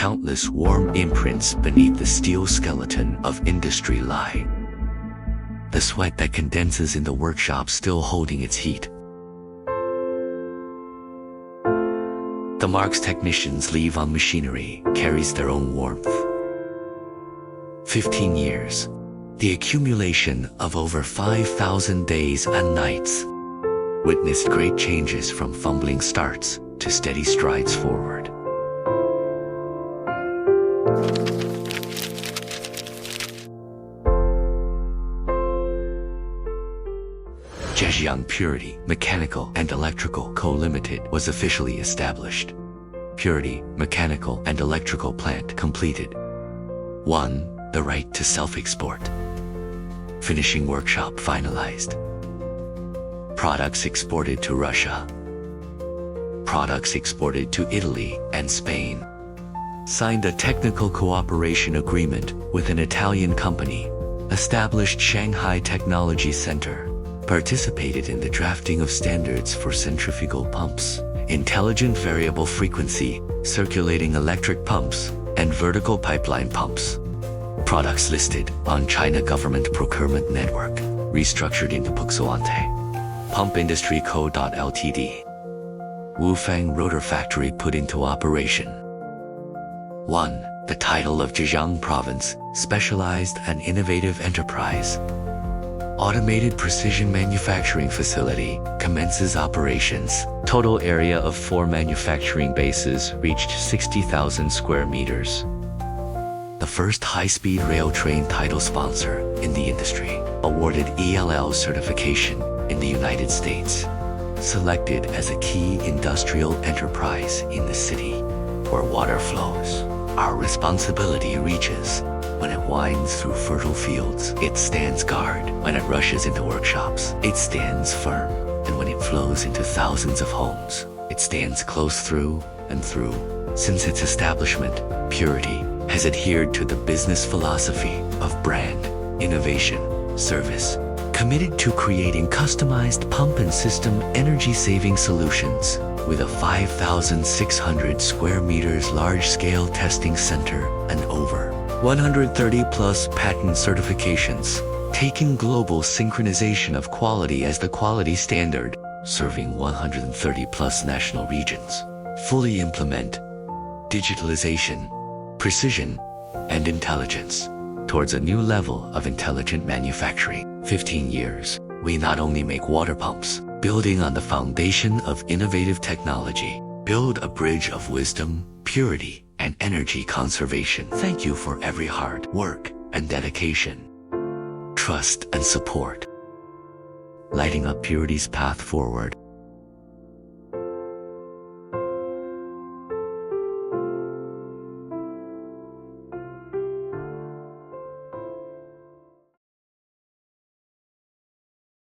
countless warm imprints beneath the steel skeleton of industry lie. The sweat that condenses in the workshop still holding its heat. The marks technicians leave on machinery carries their own warmth. 15 years. The accumulation of over 5,000 days and nights witnessed great changes from fumbling starts to steady strides forward. Zhejiang Purity, Mechanical and Electrical Co. Limited was officially established. Purity, Mechanical and Electrical Plant completed. 1. The right to self-export. Finishing workshop finalized. Products exported to Russia. Products exported to Italy and Spain. Signed a technical cooperation agreement with an Italian company. Established Shanghai Technology Center. Participated in the drafting of standards for centrifugal pumps, intelligent variable frequency, circulating electric pumps, and vertical pipeline pumps. Products listed on China Government Procurement Network, restructured into Puxuante. Pump Industry Co. Ltd. Wufang Rotor Factory put into operation. 1. The title of Zhejiang Province, Specialized and Innovative Enterprise. Automated Precision Manufacturing Facility commences operations. Total area of 4 manufacturing bases reached 60,000 square meters. The first high-speed rail train title sponsor in the industry, awarded ELL certification in the United States. Selected as a key industrial enterprise in the city where water flows. Our responsibility reaches. When it winds through fertile fields, it stands guard. When it rushes into workshops, it stands firm. And when it flows into thousands of homes, it stands close through and through. Since its establishment, Purity has adhered to the business philosophy of brand, innovation, service, committed to creating customized pump and system energy-saving solutions. With a 5,600 square meters large-scale testing center and over 130 plus patent certifications, taking global synchronization of quality as the quality standard, serving 130 plus national regions. Fully implement digitalization, precision, and intelligence towards a new level of intelligent manufacturing. 15 years. We not only make water pumps, building on the foundation of innovative technology, build a bridge of wisdom, purity, and energy conservation. Thank you for every hard work and dedication, trust and support, lighting up Purity's path forward.